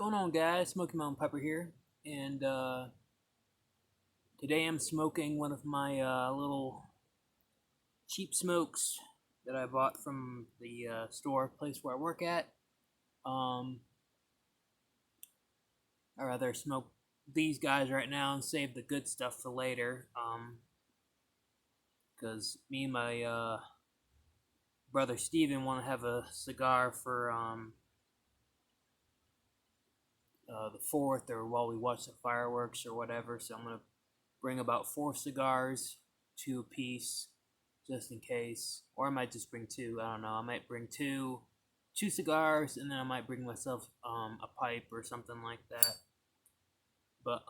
Going on, guys? Smoky Mountain Pepper here, and today I'm smoking one of my little cheap smokes that I bought from the store place where I work at. Um, I rather smoke these guys right now and save the good stuff for later. Because me and my brother Steven want to have a cigar for the 4th, or while we watch the fireworks or whatever. So I'm gonna bring about 4 cigars, 2 apiece, just in case. Or I might just bring two. I don't know. I might bring two cigars, and then I might bring myself a pipe or something like that. But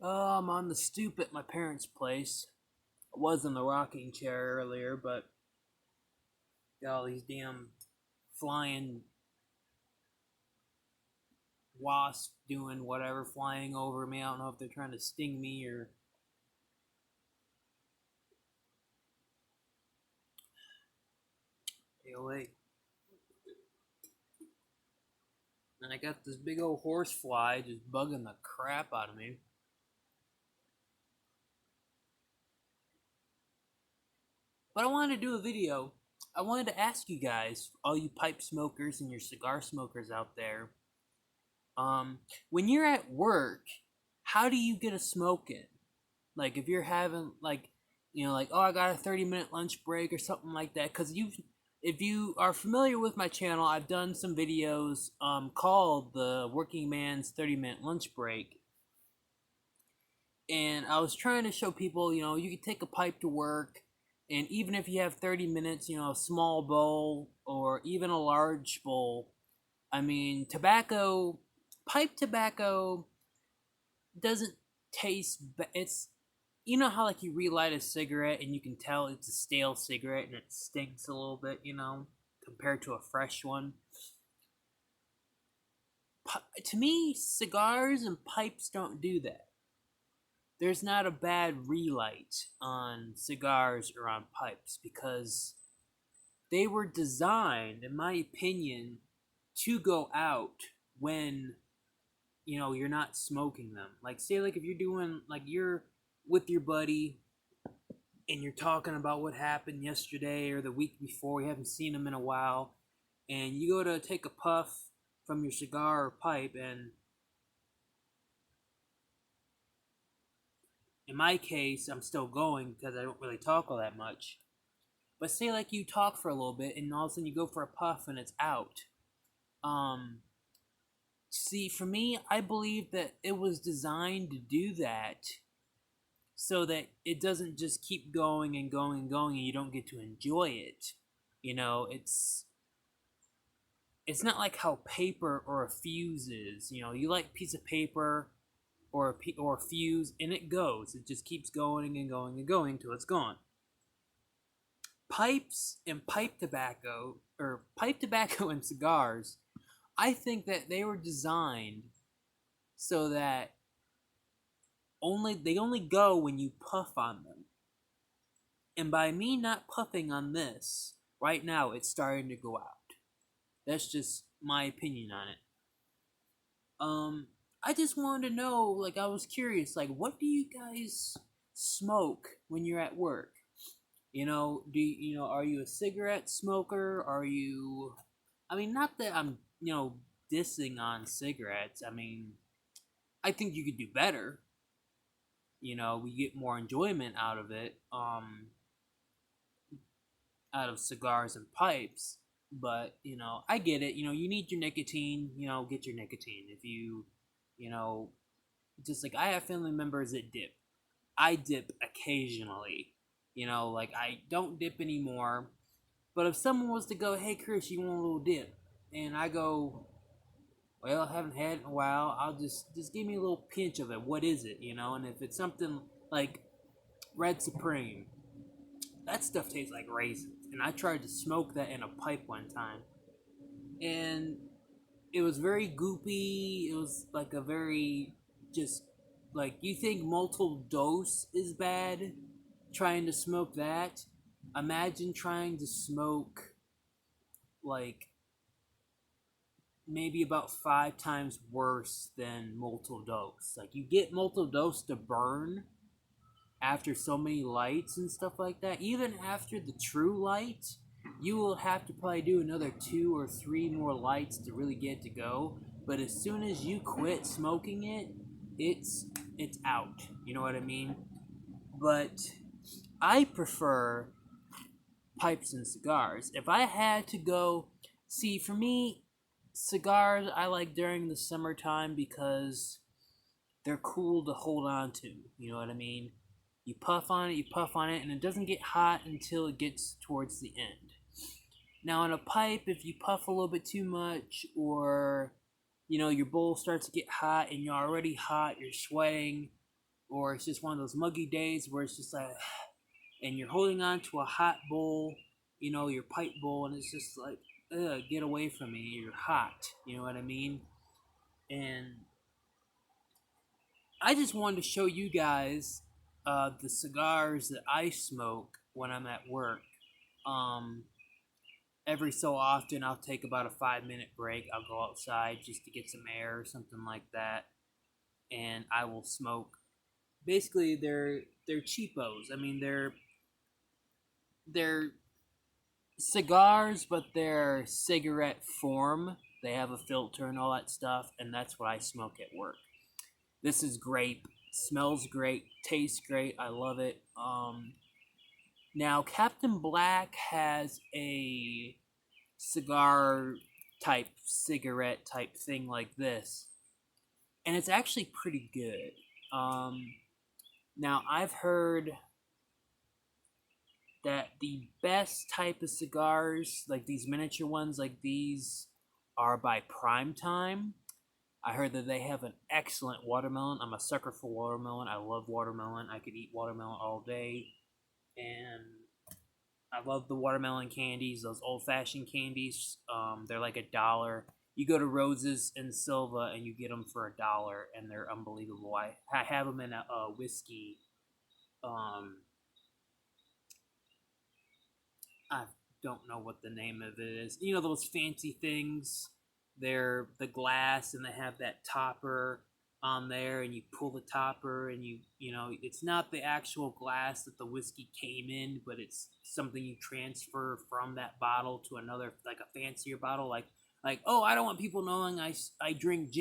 I'm on the stoop at my parents' place. I was in the rocking chair earlier, but got all these damn flying wasps doing whatever, flying over me. I don't know if they're trying to sting me or. Hey, wait. And I got this big old horsefly just bugging the crap out of me. But I wanted to do a video. I wanted to ask you guys, all you pipe smokers and your cigar smokers out there, when you're at work, how do you get a smoke in? Like, if you're having, like, oh, I got a 30-minute lunch break or something like that. Because if you are familiar with my channel, I've done some videos called the Working Man's 30-Minute Lunch Break. And I was trying to show people, you can take a pipe to work, and even if you have 30 minutes, a small bowl or even a large bowl. I mean, pipe tobacco doesn't taste. It's how like you relight a cigarette and you can tell it's a stale cigarette and it stinks a little bit, compared to a fresh one. To me, cigars and pipes don't do that. There's not a bad relight on cigars or on pipes because they were designed, in my opinion, to go out when you're not smoking them. Like, say, like, if you're doing, like, you're with your buddy and you're talking about what happened yesterday or the week before, you haven't seen them in a while, and you go to take a puff from your cigar or pipe, and in my case, I'm still going because I don't really talk all that much. But say, like, you talk for a little bit and all of a sudden you go for a puff and it's out. Um, See, for me, I believe that it was designed to do that so that it doesn't just keep going and going and going and you don't get to enjoy it. It's not like how paper or a fuse is. You light a piece of paper or a fuse and it goes. It just keeps going and going and going till it's gone. Pipes and pipe tobacco and cigars, I think that they were designed so that they only go when you puff on them. And by me not puffing on this, right now it's starting to go out. That's just my opinion on it. I just wanted to know, like, I was curious, like, what do you guys smoke when you're at work? Are you a cigarette smoker? I mean, not that I'm, dissing on cigarettes. I mean, I think you could do better. We get more enjoyment out of it, out of cigars and pipes. But, I get it. You need your nicotine, get your nicotine. If you know, just like I have family members that dip. I dip occasionally. Like, I don't dip anymore. But if someone was to go, hey, Chris, you want a little dip? And I go, well, I haven't had it in a while. I'll just give me a little pinch of it. What is it? And if it's something like Red Supreme, that stuff tastes like raisins. And I tried to smoke that in a pipe one time, and it was very goopy. It was like a very just like you think multiple dose is bad. Trying to smoke that, imagine trying to smoke like maybe about 5 times worse than multiple dose. Like you get multiple dose to burn after so many lights and stuff like that. Even after the true light, you will have to probably do another 2 or 3 more lights to really get it to go. But as soon as you quit smoking it, it's it's out. You know what I mean? But I prefer pipes and cigars. If I had to go, see, for me, cigars I like during the summertime because they're cool to hold on to. You know what I mean? You puff on it, and it doesn't get hot until it gets towards the end. Now, in a pipe, if you puff a little bit too much, or your bowl starts to get hot and you're already hot, you're sweating, or it's just one of those muggy days where it's just like, and you're holding on to a hot bowl, your pipe bowl, and it's just like, ugh, get away from me, you're hot, you know what I mean? And I just wanted to show you guys the cigars that I smoke when I'm at work. Um, every so often, I'll take about a 5 minute break. I'll go outside just to get some air or something like that, and I will smoke. Basically, they're cheapos. I mean, they're cigars, but they're cigarette form. They have a filter and all that stuff, and that's what I smoke at work. This is grape. Smells great. Tastes great. I love it. Now Captain Black has a cigarette type thing like this, and it's actually pretty good. Now I've heard that the best type of cigars, like these miniature ones like these, are by Prime Time. I heard that they have an excellent watermelon. I'm a sucker for watermelon. I love watermelon. I could eat watermelon all day. And I love the watermelon candies, those old fashioned candies. They're like $1. You go to Roses and Silva and you get them for $1, and they're unbelievable. I have them in a whiskey. I don't know what the name of it is. You know those fancy things? They're the glass and they have that topper on there, and you pull the topper, and it's not the actual glass that the whiskey came in, but it's something you transfer from that bottle to another, like a fancier bottle, like, oh, I don't want people knowing I drink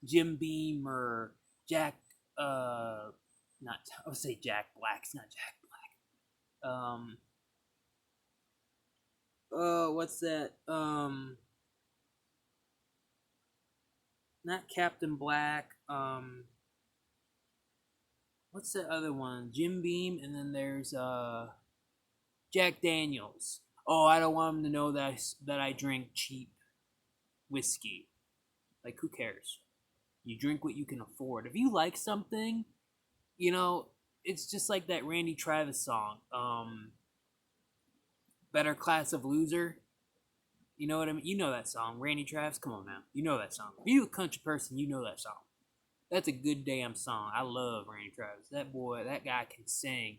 Jim Beam or Jack not I would say Jack Black. It's not Jack Black. What's that? Not Captain Black. What's the other one? Jim Beam, and then there's Jack Daniels. Oh, I don't want them to know that I drink cheap whiskey. Like, who cares? You drink what you can afford. If you like something, you know, it's just like that Randy Travis song. Better Class of Loser. You know what I mean? You know that song, Randy Travis. Come on now, you know that song. If you a country person, you know that song. That's a good damn song. I love Randy Travis. That boy, that guy can sing,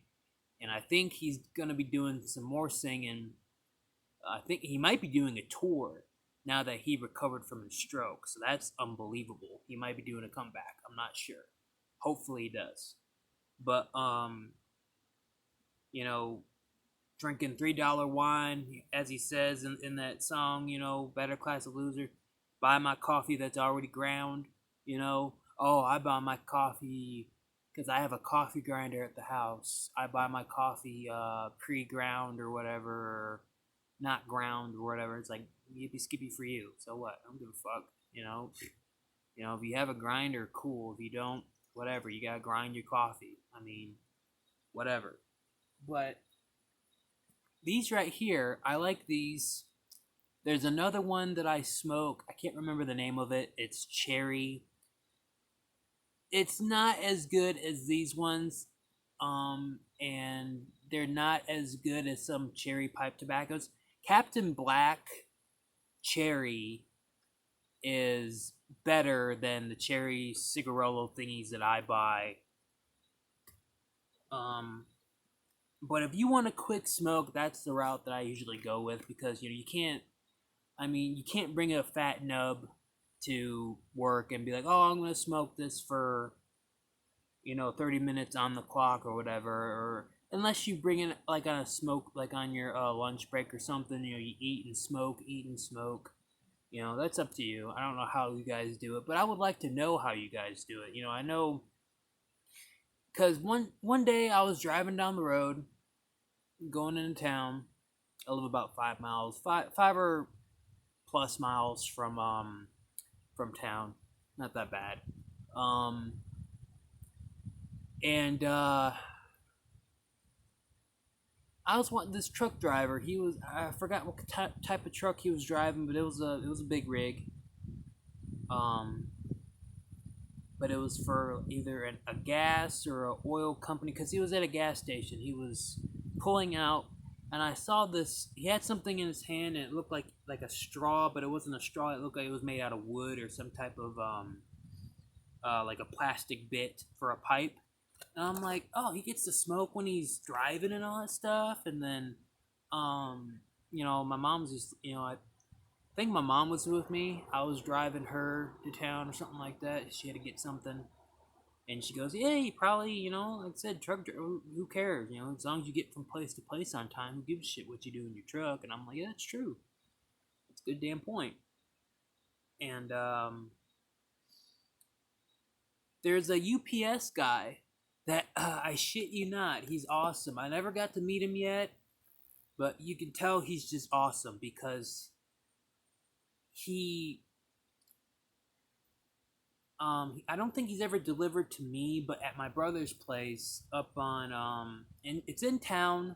and I think he's gonna be doing some more singing. I think he might be doing a tour now that he recovered from his stroke. So that's unbelievable. He might be doing a comeback. I'm not sure. Hopefully he does. But you know, drinking $3 wine, as he says in that song, Better Class of Loser. Buy my coffee that's already ground, Oh, I buy my coffee because I have a coffee grinder at the house. I buy my coffee pre-ground or whatever, or not ground or whatever. It's like yippee skippy for you. So what? I don't give a fuck. If you have a grinder, cool. If you don't, whatever. You gotta grind your coffee. I mean, whatever. But these right here, I like these. There's another one that I smoke. I can't remember the name of it. It's cherry. It's not as good as these ones. And they're not as good as some cherry pipe tobaccos. Captain Black cherry is better than the cherry cigarillo thingies that I buy. Um, but if you want a quick smoke, that's the route that I usually go with, because you can't. I mean, you can't bring a fat nub to work and be like, "Oh, I'm gonna smoke this for 30 minutes on the clock or whatever," or unless you bring it like on a smoke, like on your lunch break or something. You eat and smoke, eat and smoke. That's up to you. I don't know how you guys do it, but I would like to know how you guys do it. I know because one day I was driving down the road, going into town. I live about 5 miles, five or plus miles from town. Not that bad. Um, and I was wanting this truck driver. I forgot what type of truck he was driving, but it was a big rig. Um, but it was for either a gas or a oil company, because he was at a gas station. He was pulling out, and I saw this. He had something in his hand, and it looked like a straw, but it wasn't a straw. It looked like it was made out of wood or some type of like a plastic bit for a pipe. And I'm like, oh, he gets to smoke when he's driving and all that stuff. And then, my mom's just, I think my mom was with me. I was driving her to town or something like that. She had to get something. And she goes, yeah, you probably, like I said, truck driver, who cares? As long as you get from place to place on time, who gives a shit what you do in your truck? And I'm like, yeah, that's true. That's a good damn point. And there's a UPS guy that I shit you not, he's awesome. I never got to meet him yet, but you can tell he's just awesome because he I don't think he's ever delivered to me, but at my brother's place up on and it's in town.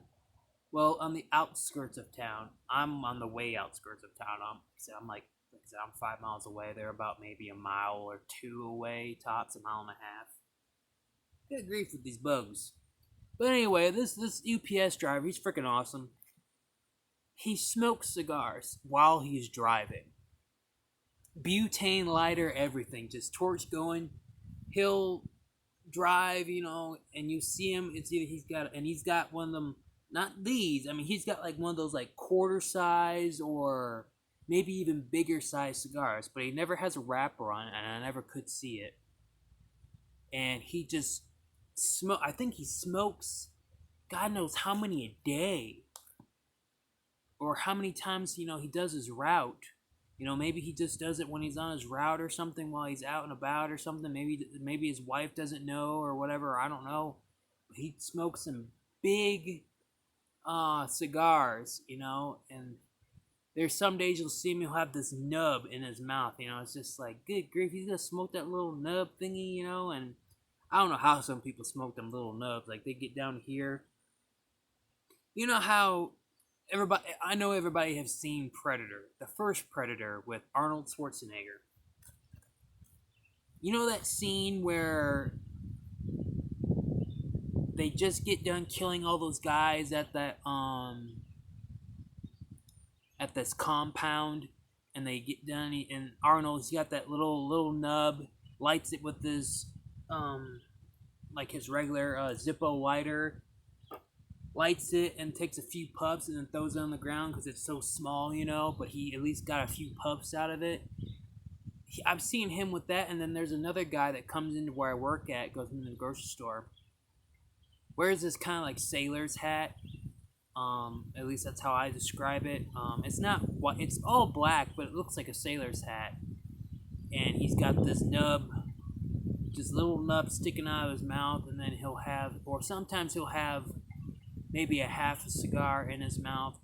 Well, on the outskirts of town. I'm on the way outskirts of town. I'm like I said, I'm 5 miles away. They're about maybe a mile or two away, tops a mile and a half. Good grief with these bugs. But anyway, this UPS driver, he's freaking awesome. He smokes cigars while he's driving. Butane lighter, everything, just torch going. He'll drive, and you see him. It's either he's got one of them. Not these. I mean, he's got like one of those like quarter size or maybe even bigger size cigars, but he never has a wrapper on it, and I never could see it. And he just smoke. I think he smokes, God knows how many a day, or how many times he does his route. Maybe he just does it when he's on his route or something, while he's out and about or something. Maybe his wife doesn't know or whatever. I don't know. He smokes some big cigars, and there's some days you'll see him, he'll have this nub in his mouth. It's just like, good grief, he's gonna smoke that little nub thingy, and I don't know how some people smoke them little nubs. Like, they get down here. You know how I know everybody has seen Predator, the first Predator with Arnold Schwarzenegger. You know that scene where they just get done killing all those guys at this compound, and they get done, and Arnold's got that little nub, lights it with his like his regular Zippo lighter, lights it and takes a few puffs and then throws it on the ground because it's so small, but he at least got a few puffs out of it. I've seen him with that. And then there's another guy that comes into where I work at, goes into the grocery store, wears this kind of like sailor's hat. At least that's how I describe it. It's not what, it's all black, but it looks like a sailor's hat. And he's got this nub, just little nub sticking out of his mouth, and then he'll have, or sometimes he'll have maybe a half a cigar in his mouth.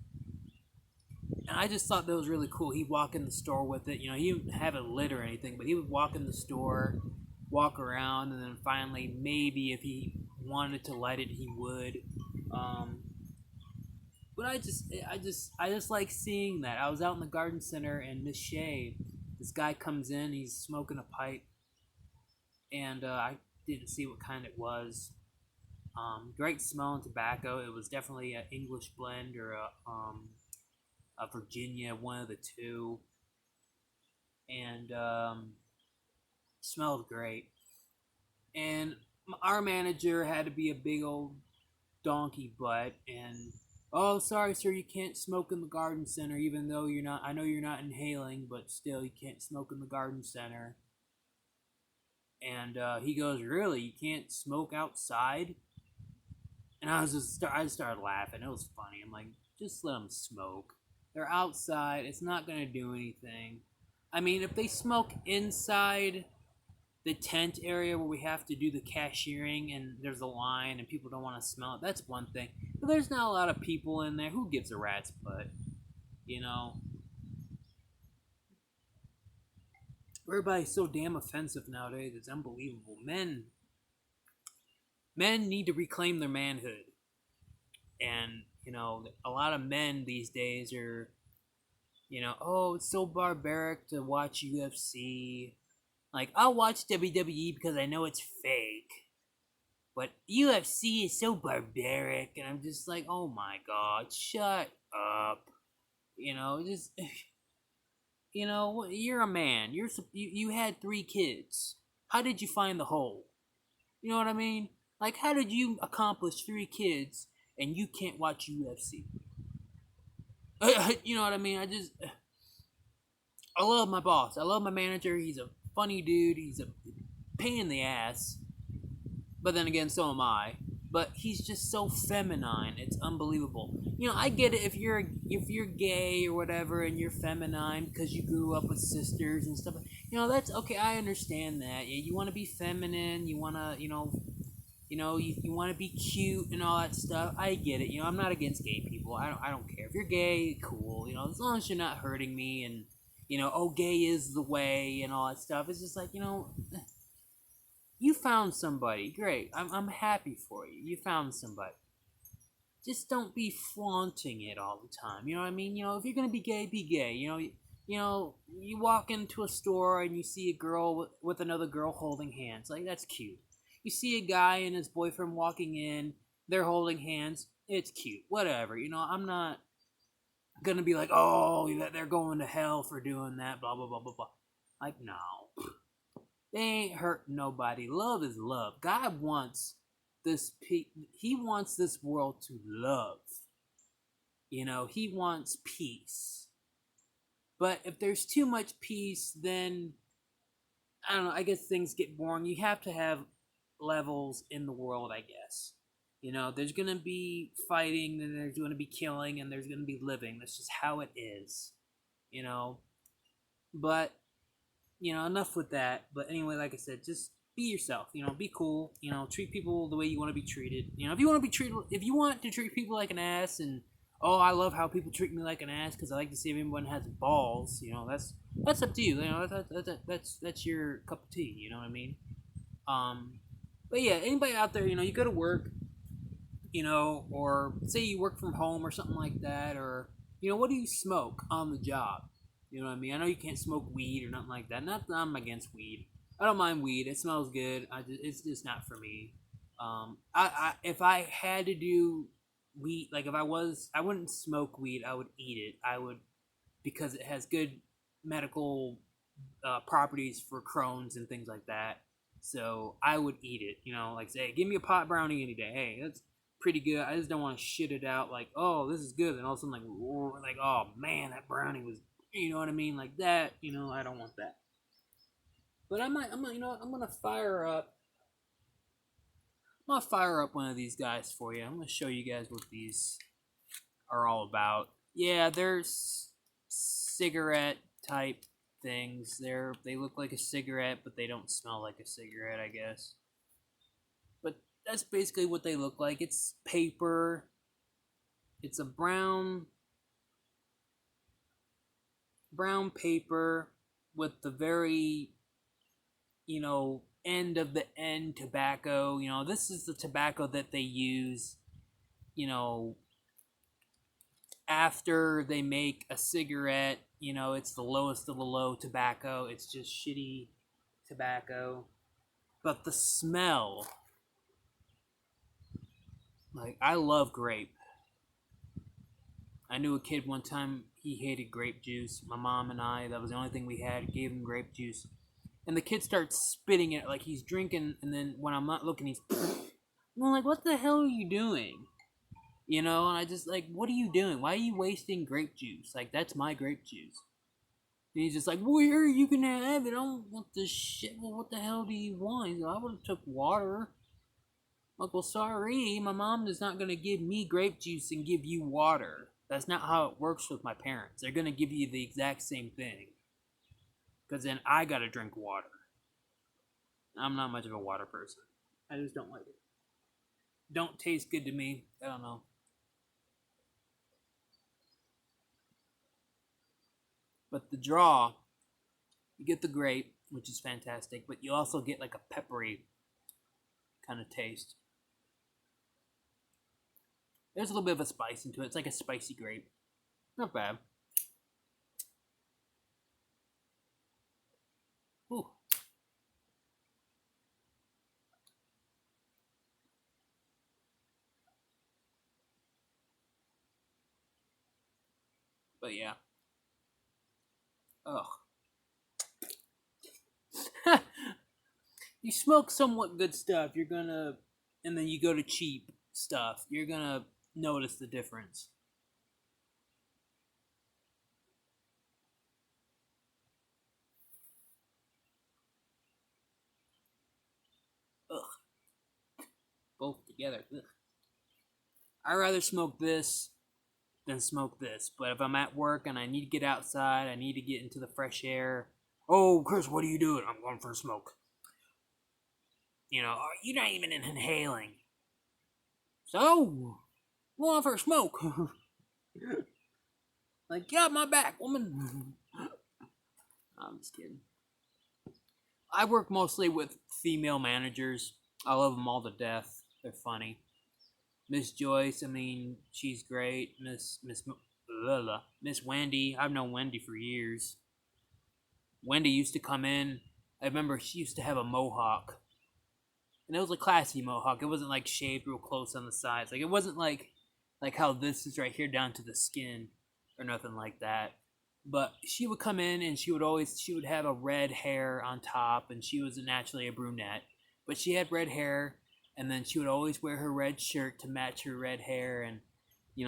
And I just thought that was really cool. He'd walk in the store with it. He didn't have it lit or anything, but he would walk in the store, walk around, and then finally, maybe if he wanted to light it, he would. But I just like seeing that. I was out in the garden center, and Miss Shea, this guy comes in. He's smoking a pipe, and I didn't see what kind it was. Great smelling tobacco. It was definitely an English blend or a Virginia, one of the two, and smelled great. And our manager had to be a big old donkey butt, and oh, sorry, sir, you can't smoke in the garden center, even though you're not. I know you're not inhaling, but still, you can't smoke in the garden center. And he goes, really, you can't smoke outside? And I started laughing. It was funny. I'm like, just let them smoke. They're outside. It's not gonna do anything. I mean, if they smoke inside the tent area where we have to do the cashiering and there's a line and people don't want to smell it, that's one thing. But there's not a lot of people in there. Who gives a rat's butt? You know, everybody's so damn offensive nowadays. It's unbelievable. Men need to reclaim their manhood, and a lot of men these days are, oh, it's so barbaric to watch UFC. Like, I'll watch WWE because I know it's fake. But UFC is so barbaric, and I'm just like, oh my god, shut up. Just, you're a man. You had 3 kids. How did you find the hole? You know what I mean? Like, how did you accomplish 3 kids and you can't watch UFC? You know what I mean? I love my boss. I love my manager. He's a funny dude. He's a pain in the ass. But then again, so am I. But he's just so feminine. It's unbelievable. I get it if you're gay or whatever and you're feminine because you grew up with sisters and stuff. That's okay. I understand that. Yeah, you want to be feminine. You want to, you want to be cute and all that stuff. I get it. I'm not against gay people. I don't care if you're gay. Cool. As long as you're not hurting me and oh, gay is the way and all that stuff. It's just like you found somebody. Great. I'm happy for you. You found somebody. Just don't be flaunting it all the time. You know what I mean? If you're gonna be gay, be gay. You walk into a store and you see a girl with another girl holding hands. Like, that's cute. You see a guy and his boyfriend walking in, they're holding hands. It's cute. Whatever. I'm not gonna be like, oh, they're going to hell for doing that. Blah blah blah blah blah. Like, no. They ain't hurt nobody. Love is love. God wants he wants this world to love. He wants peace. But if there's too much peace, then I don't know, I guess things get boring. You have to have levels in the world, I guess. There's going to be fighting, and there's going to be killing, and there's going to be living. That's just how it is. But enough with that. But anyway, like I said, just be yourself. Be cool. Treat people the way you want to be treated. If you want to treat people like an ass, and oh, I love how people treat me like an ass because I like to see if anyone has balls. That's up to you. That's your cup of tea. You know what I mean? But yeah, anybody out there, you go to work, or say you work from home or something like that, or what do you smoke on the job? You know what I mean? I know you can't smoke weed or nothing like that. Not that I'm against weed. I don't mind weed. It smells good. It's just not for me. If I had to do weed, like if I wouldn't smoke weed. I would eat it. I would, because it has good medical properties for Crohn's and things like that. So I would eat it. Like say, give me a pot brownie any day. Hey, that's pretty good. I just don't want to shit it out. Like, oh, this is good, and all of a sudden like, oh man, that brownie was. You know what I mean? Like that. I don't want that. But I'm gonna fire up. I'm gonna fire up one of these guys for you. I'm gonna show you guys what these are all about. Yeah, there's cigarette type things. They look like a cigarette, but they don't smell like a cigarette, I guess. But that's basically what they look like. It's paper. It's a brown paper with the very end of the end tobacco. This is the tobacco that they use after they make a cigarette. It's the lowest of the low tobacco. It's just shitty tobacco, but the smell Like, I love grape. I knew a kid one time, he hated grape juice. My mom and I, that was the only thing we had, gave him grape juice. And the kid starts spitting it like he's drinking, and then when I'm not looking, he's. I'm like, what the hell are you doing? You know, and I just like, what are you doing? Why are you wasting grape juice? Like, that's my grape juice. And he's just like, well, here, you can have it. I don't want this shit. Well, what the hell do you want? He's like, I would have took water. I'm like, well, sorry, my mom is not going to give me grape juice and give you water. That's not how it works with my parents. They're going to give you the exact same thing. Because then I got to drink water. I'm not much of a water person. I just don't like it. Don't taste good to me. I don't know. But the draw, you get the grape, which is fantastic, but you also get like a peppery kind of taste. There's a little bit of a spice into it. It's like a spicy grape. Not bad. Ooh. But yeah. Ugh. You smoke somewhat good stuff, you're gonna, and then you go to cheap stuff, you're gonna notice the difference. Ugh. Both together. Ugh. I'd rather smoke this than smoke this. But if I'm at work and I need to get outside, I need to get into the fresh air. Oh, Chris, what are you doing? I'm going for a smoke. You know, you're not even inhaling. So, going for a smoke. Like, get out my back, woman. I'm just kidding. I work mostly with female managers. I love them all to death. They're funny. Miss Joyce, I mean, she's great. Miss Wendy, I've known Wendy for years. Wendy used to come in. I remember she used to have a mohawk, and it was a classy mohawk. It wasn't like shaved real close on the sides. Like, it wasn't like how this is right here down to the skin or nothing like that. But she would come in and she would have a red hair on top, and she was naturally a brunette, but she had red hair, and then she would always wear her red shirt to match her red hair. And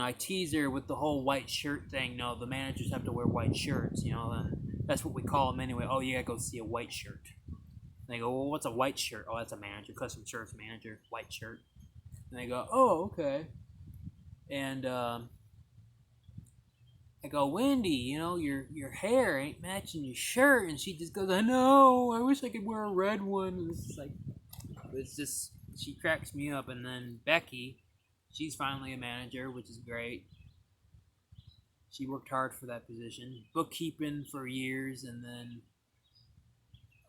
I tease her with the whole white shirt thing. No, the managers have to wear white shirts, and that's what we call them anyway. Oh, you gotta go see a white shirt. And they go, well, what's a white shirt? Oh, that's a manager, custom shirts manager, white shirt. And they go, oh, okay. And I go, Wendy, your hair ain't matching your shirt. And she just goes, I know, I wish I could wear a red one. And it's just, she cracks me up. And then Becky, she's finally a manager, which is great. She worked hard for that position. Bookkeeping for years, and then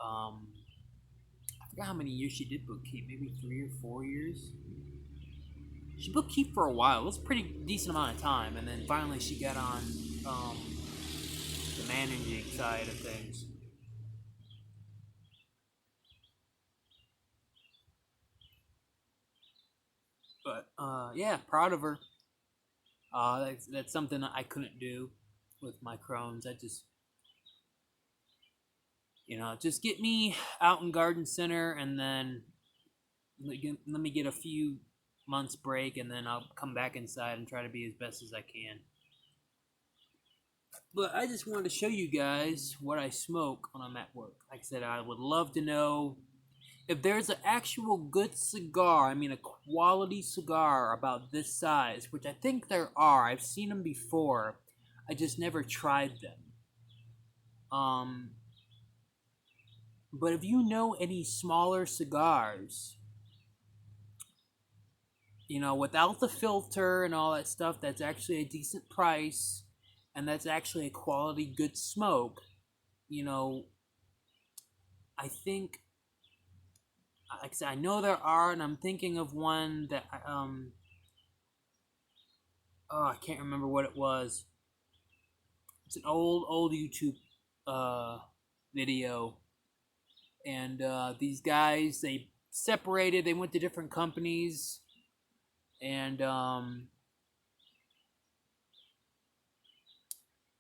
I forgot how many years she did bookkeep, maybe 3 or 4 years. She bookkeep for a while. It was a pretty decent amount of time, and then finally she got on the managing side of things. But yeah, proud of her. That's something that I couldn't do with my Crohn's. I just just get me out in Garden Center, and then let me get a few months break, and then I'll come back inside and try to be as best as I can. But I just wanted to show you guys what I smoke when I'm at work. Like I said, I would love to know if there's an actual good cigar, I mean a quality cigar about this size, which I think there are. I've seen them before. I just never tried them. Um, but if you know any smaller cigars, without the filter and all that stuff, that's actually a decent price, and that's actually a quality good smoke, you know, I think, like I said, I know there are, and I'm thinking of one that, oh, I can't remember what it was. It's an old YouTube uh, video, and these guys, they separated, they went to different companies, and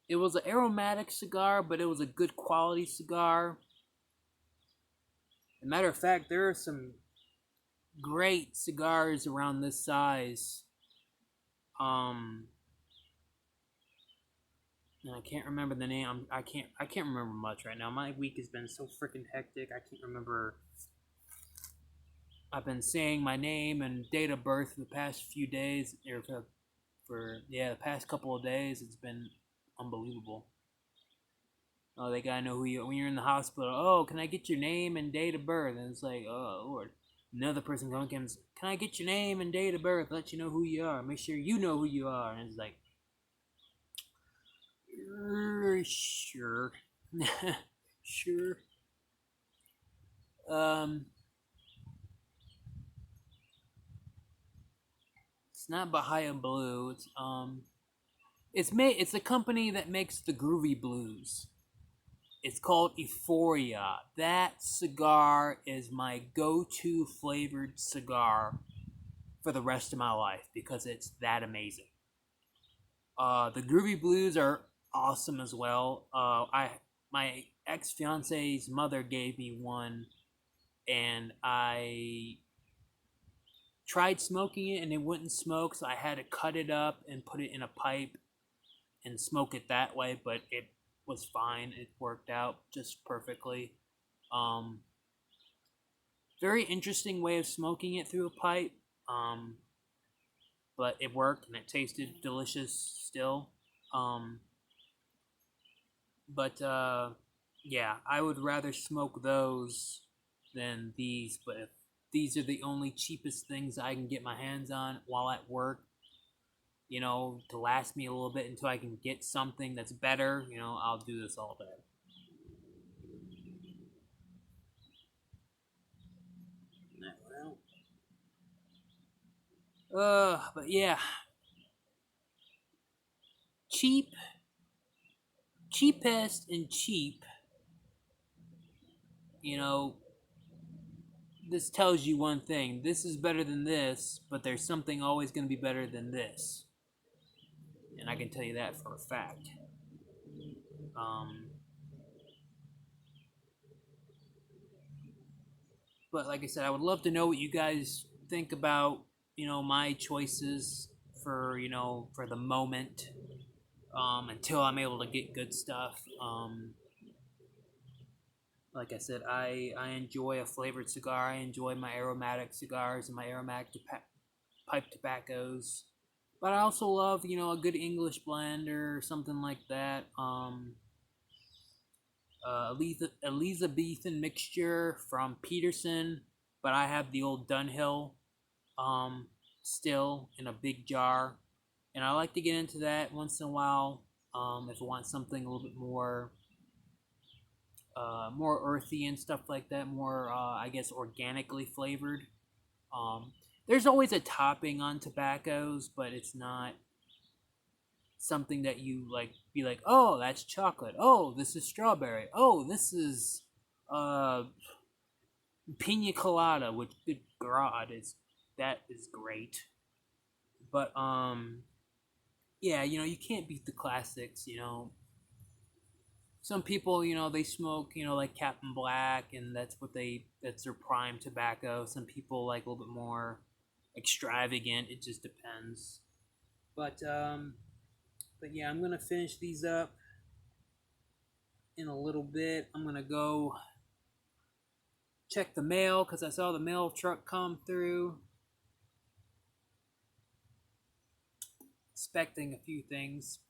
it was an aromatic cigar, but it was a good quality cigar. As a matter of fact, there are some great cigars around this size. Um, and I can't remember the name. I can't remember much right now. My week has been so freaking hectic. I can't remember. I've been saying my name and date of birth for the past few days, or the past couple of days. It's been unbelievable. Oh, they gotta know who you when you're in the hospital. Oh, can I get your name and date of birth? And it's like, oh Lord. Another person comes, can I get your name and date of birth? Let you know who you are. Make sure you know who you are. And it's like, sure, sure. Um, it's not Bahia Blue. It's a company that makes the Groovy Blues. It's called Euphoria. That cigar is my go-to flavored cigar for the rest of my life because it's that amazing. The Groovy Blues are awesome as well. I My ex fiance's mother gave me one, and I tried smoking it, and it wouldn't smoke, so I had to cut it up and put it in a pipe and smoke it that way. But it was fine. It worked out just perfectly. Um, Very interesting way of smoking it through a pipe. Um, but it worked and it tasted delicious still. Um, but yeah, I would rather smoke those than these. But if these are the only cheapest things I can get my hands on while at work, to last me a little bit until I can get something that's better, I'll do this all day. But yeah, cheap, cheapest, and cheap. You know, this tells you one thing: this is better than this, but there's something always going to be better than this, and I can tell you that for a fact. Um, but like I said, I would love to know what you guys think about my choices for for the moment, until I'm able to get good stuff. Like I said, I enjoy a flavored cigar. I enjoy my aromatic cigars and my aromatic pipe tobaccos. But I also love, a good English blend or something like that. Elizabethan mixture from Peterson, but I have the old Dunhill, um, still in a big jar, and I like to get into that once in a while. If I want something a little bit more earthy and stuff like that, more I guess organically flavored. Um, there's always a topping on tobaccos, but it's not something that you like be like, oh, that's chocolate. Oh, this is strawberry. Oh, this is uh pina colada, which good god is great. But yeah, you can't beat the classics. Some people, they smoke, like Captain Black, and that's their prime tobacco. Some people like a little bit more extravagant. It just depends. But yeah, I'm gonna finish these up in a little bit. I'm gonna go check the mail because I saw the mail truck come through, expecting a few things.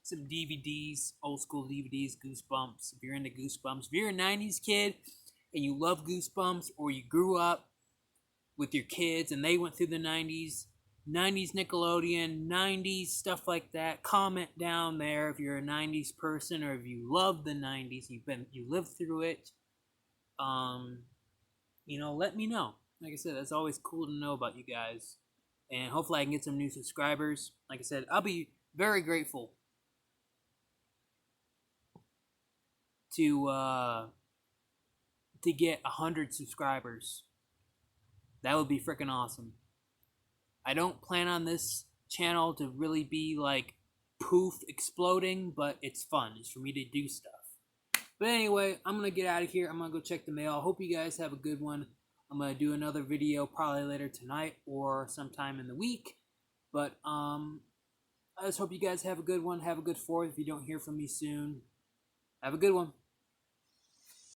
Some DVDs, old school DVDs, Goosebumps. If you're into Goosebumps, if you're a 90s kid and you love Goosebumps, or you grew up with your kids and they went through the 90s Nickelodeon, 90s stuff like that, comment down there if you're a 90s person, or if you love the 90s, you lived through it. Um, let me know. Like I said, that's always cool to know about you guys. And hopefully I can get some new subscribers. Like I said, I'll be very grateful to to get 100 subscribers. That would be freaking awesome. I don't plan on this channel to really be like poof exploding, but it's fun. It's for me to do stuff. But anyway, I'm gonna get out of here. I'm gonna go check the mail. I hope you guys have a good one. I'm gonna do another video probably later tonight or sometime in the week. But I just hope you guys have a good one. Have a good 4th. If you don't hear from me soon, have a good one.